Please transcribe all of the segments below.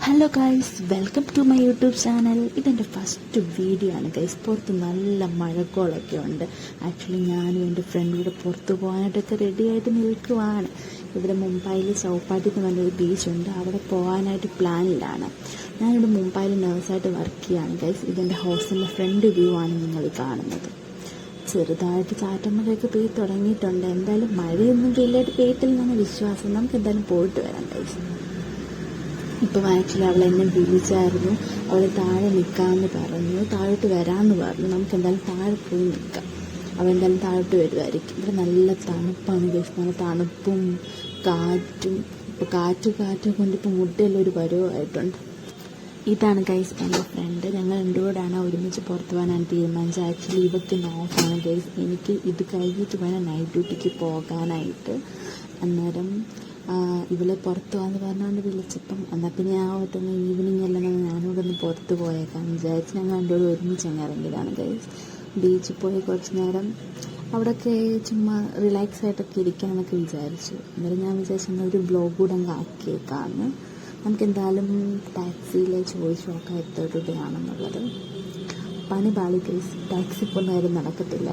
Hello guys, welcome to my YouTube channel. ഇതെൻ്റെ first video ആണ് guys. പുറത്ത് നല്ല മഴക്കോളൊക്കെ ഉണ്ട്. ആക്ച്വലി ഞാനും എൻ്റെ ഫ്രണ്ടും കൂടെ പുറത്ത് പോകാനായിട്ടൊക്കെ റെഡിയായിട്ട് നിൽക്കുവാണ്. ഇവിടെ മുംബൈയിൽ ചൗപ്പാട്ടിക്ക് നല്ലൊരു ബീച്ചുണ്ട്, അവിടെ പോകാനായിട്ട് പ്ലാനിലാണ്. ഞാനിവിടെ മുംബൈയിൽ നേഴ്സായിട്ട് വർക്ക് ചെയ്യുകയാണ് ഗൈസ്. ഇതെൻ്റെ ഹോസ്റ്റലിൻ്റെ ഫ്രണ്ട് വ്യൂ ആണ് നിങ്ങൾ കാണുന്നത്. ചെറുതായിട്ട് ചാറ്റമഴയൊക്കെ പെയ്ത് തുടങ്ങിയിട്ടുണ്ട്. എന്തായാലും മഴയൊന്നും വലിയായിട്ട് പെയ്യത്തില്ലെന്നാണ് വിശ്വാസം. നമുക്ക് എന്തായാലും പോയിട്ട് വരാം ഗൈസ്. ഇപ്പം ആക്ച്വലി അവൾ എന്നെ വിളിച്ചായിരുന്നു. അവൾ താഴെ നിൽക്കാമെന്ന് പറഞ്ഞു, താഴോട്ട് വരാമെന്ന് പറഞ്ഞു. നമുക്ക് എന്തായാലും താഴെ പോയി നിൽക്കാം. അവൾ എന്തായാലും താഴോട്ട് വരുമായിരിക്കും. ഇവിടെ നല്ല തണുപ്പാണ് ഗൈസ്, നല്ല തണുപ്പും കാറ്റും. ഇപ്പോൾ കാറ്റ് കൊണ്ടിപ്പോൾ മുട്ടെല്ലാം ഒരു പരുവമായിട്ടുണ്ട്. ഇതാണ് ഗൈസ് എൻ്റെ ഫ്രണ്ട്. ഞങ്ങൾ രണ്ടുകൂടാണ് ഒരുമിച്ച് പുറത്ത് പോകാനാണ് തീരുമാനിച്ചത്. ആക്ച്വലി ഇവർക്ക് നോക്കാണ് ഗൈസ്. എനിക്ക് ഇത് കഴിഞ്ഞിട്ട് വേണം നൈറ്റ് ഡ്യൂട്ടിക്ക് പോകാനായിട്ട്. അന്നേരം ഇവളെ പുറത്ത് പോകാമെന്ന് പറഞ്ഞുകൊണ്ട് വിളിച്ചപ്പം എന്നാൽ പിന്നെ ആവട്ടെന്ന് ഈവനിങ് എല്ലാം ഞാനിവിടെ ഒന്ന് പുറത്ത് പോയേക്കാം വിചാരിച്ച് ഞങ്ങൾ രണ്ടുകൂടെ ഒരുമിച്ച് അങ്ങ് ഇറങ്ങിയതാണ് ഗൈസ്. ബീച്ചിൽ പോയി കുറച്ച് നേരം അവിടെയൊക്കെ ചുമ്മാ റിലാക്സ് ആയിട്ടൊക്കെ ഇരിക്കാമെന്നൊക്കെ വിചാരിച്ചു. അന്നേരം ഞാൻ വിചാരിച്ചു ഒരു വ്ലോഗ് കൂടെ അങ്ങ് ആക്കിയേക്കാമെന്ന്. നമുക്ക് എന്തായാലും ടാക്സിയിൽ ചോദിച്ചു നോക്കാം എത്ര രൂപയാണെന്നുള്ളത്. പണി പാളി ഗൈസ്, ടാക്സി ഇപ്പോൾ നേരം നടക്കത്തില്ല.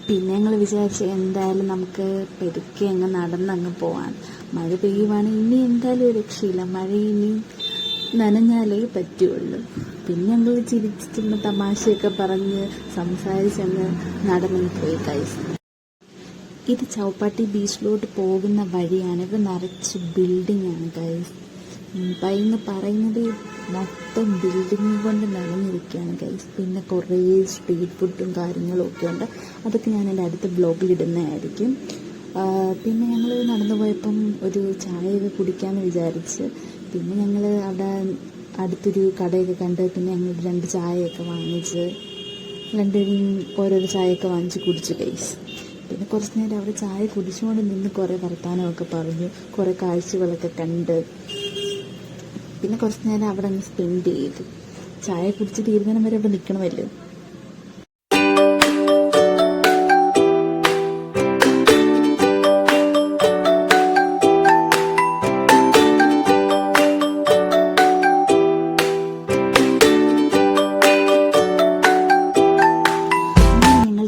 പിന്നെ ഞങ്ങൾ വിചാരിച്ച് എന്തായാലും നമുക്ക് പെരുക്കെ അങ്ങ് നടന്നങ്ങ് പോവാൻ. മഴ പെയ്യുവാണെങ്കിൽ ഇനി എന്തായാലും ഒരു രക്ഷയില്ല, മഴ ഇനി നനഞ്ഞാലേ പറ്റുള്ളൂ. പിന്നെ ഞങ്ങൾ ചിരിച്ചിട്ട് തമാശയൊക്കെ പറഞ്ഞ് സംസാരിച്ചങ്ങ് നടന്നു പോയി ഗൈസ്. ഇത് ചൗപ്പാട്ടി ബീച്ചിലോട്ട് പോകുന്ന വഴിയാണ്. ഇവിടെ നിറച്ച് ബിൽഡിംഗ് ആണ് ഗൈസ്. മുംബൈ എന്ന് പറയുന്നത് മൊത്തം ബിൽഡിങ് കൊണ്ട് നിറഞ്ഞിരിക്കുകയാണ് ഗൈസ്. പിന്നെ കുറേ സ്ട്രീറ്റ് ഫുഡും കാര്യങ്ങളും ഒക്കെ ഉണ്ട്. അതൊക്കെ ഞാൻ എൻ്റെ അടുത്ത ബ്ലോഗിൽ ഇടുന്നതായിരിക്കും. പിന്നെ ഞങ്ങൾ നടന്നു പോയപ്പം ഒരു ചായയൊക്കെ കുടിക്കാമെന്ന് വിചാരിച്ച്. പിന്നെ ഞങ്ങൾ അവിടെ അടുത്തൊരു കടയൊക്കെ കണ്ട് പിന്നെ ഞങ്ങൾ 2 ചായയൊക്കെ വാങ്ങിച്ച് രണ്ടുപേരും ഓരോരോ ചായയൊക്കെ വാങ്ങിച്ച് കുടിച്ചു ഗൈസ്. പിന്നെ കുറച്ച് നേരം അവിടെ ചായ കുടിച്ചുകൊണ്ട് നിന്ന് കുറേ വർത്തമാനമൊക്കെ പറഞ്ഞു, കുറേ കാഴ്ചകളൊക്കെ കണ്ട് പിന്നെ കുറച്ച് നേരം അവിടെ അങ്ങ് സ്പെൻഡ് ചെയ്തു. ചായ കുടിച്ച് തീരുമാനം വരെ അവിടെ നിൽക്കണമല്ലോ.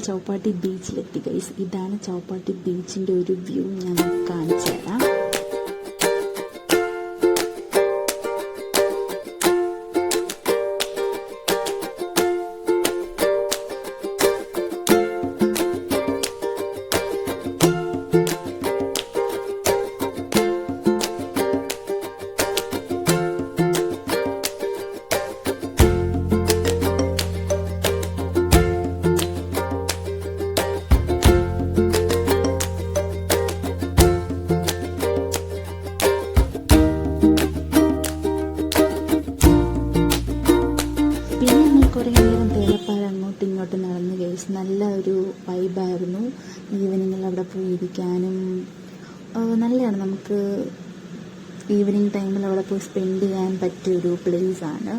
ചൗപ്പാട്ടി ബീച്ചിലെത്തി ഗൈസ്. ഇതാണ് ചൗപ്പാട്ടി ബീച്ചിൻ്റെ ഒരു വ്യൂ. ഞാൻ കാണിച്ചു തരാം. കുറേ നേരം തേലപ്പാറ അങ്ങോട്ടും ഇങ്ങോട്ടും നടന്ന് ഗൈസ്. നല്ല ഒരു വൈബായിരുന്നു. ഈവനിങ്ങിൽ അവിടെ പോയി ഇരിക്കാനും നല്ലതാണ്. നമുക്ക് ഈവനിങ് ടൈമിൽ അവിടെ പോയി സ്പെൻഡ് ചെയ്യാൻ പറ്റിയൊരു പ്ലേസാണ്.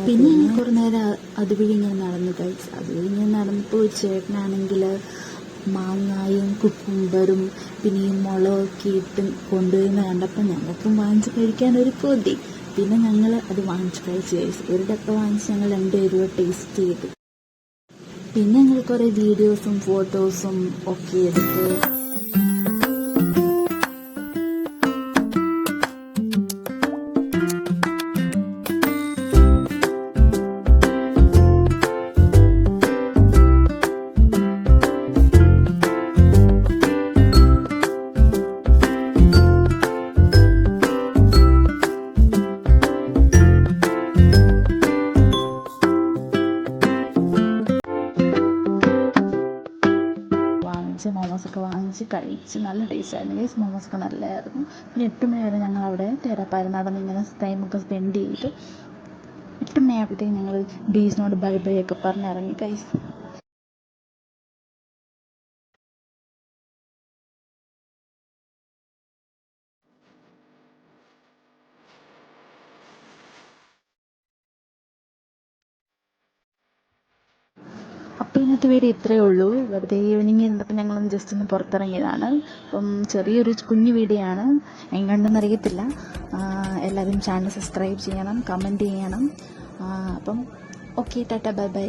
പിന്നെ കുറേ നേരം അതുവഴി ഇങ്ങനെ നടന്നു ഗൈസ്. അതുവഴി ഇങ്ങനെ നടന്നപ്പോൾ ചേട്ടനാണെങ്കിൽ മാങ്ങായും കുക്കുംബറും പിന്നെ ഈ മുളകൊക്കെ ഇട്ട് കൊണ്ടുവരുന്ന കണ്ടപ്പോൾ ഞങ്ങൾക്കും വാങ്ങിച്ച് കഴിക്കാനൊരു കൊതി. പിന്നെ ഞങ്ങൾ അത് വാങ്ങിച്ച് കഴിച്ച് കഴിച്ചു. ഒരു ഡപ്പ വാങ്ങിച്ച് ഞങ്ങൾ 2 രൂപ ടേസ്റ്റ് ചെയ്തു. പിന്നെ ഞങ്ങൾ കുറേ വീഡിയോസും ഫോട്ടോസും ഒക്കെ എടുത്ത് മോമോസൊക്കെ വാങ്ങിച്ച് കഴിച്ച് നല്ല ടേസ്റ്റായിരുന്നു ഗൈസ്. മോമോസൊക്കെ നല്ലതായിരുന്നു. പിന്നെ 8 മണി വരെ ഞങ്ങൾ അവിടെ തേരാപ്പാര നടന്ന് ഇങ്ങനെ ടൈമൊക്കെ സ്പെൻഡ് ചെയ്തു. 8 മണിയായപ്പോഴത്തേക്കും ഞങ്ങൾ ബീച്ചിനോട് ബൈ ബൈ ഒക്കെ പറഞ്ഞിറങ്ങി ഗൈസ്. അപ്പോൾ ഇന്നത്തെ വീഡിയോ ഇത്രയേ ഉള്ളൂ. വെറുതെ ഈവനിങ് ഇരുന്നപ്പോൾ ഞങ്ങളൊന്ന് ജസ്റ്റ് ഒന്ന് പുറത്തിറങ്ങിയതാണ്. അപ്പം ചെറിയൊരു കുഞ്ഞു വീഡിയോ ആണ്, എങ്ങനെയുണ്ടെന്ന് അറിയത്തില്ല. എല്ലാവരും ചാനൽ സബ്സ്ക്രൈബ് ചെയ്യണം, കമൻറ്റ് ചെയ്യണം. അപ്പം ഓക്കെ, ടാറ്റ, ബൈ ബൈ.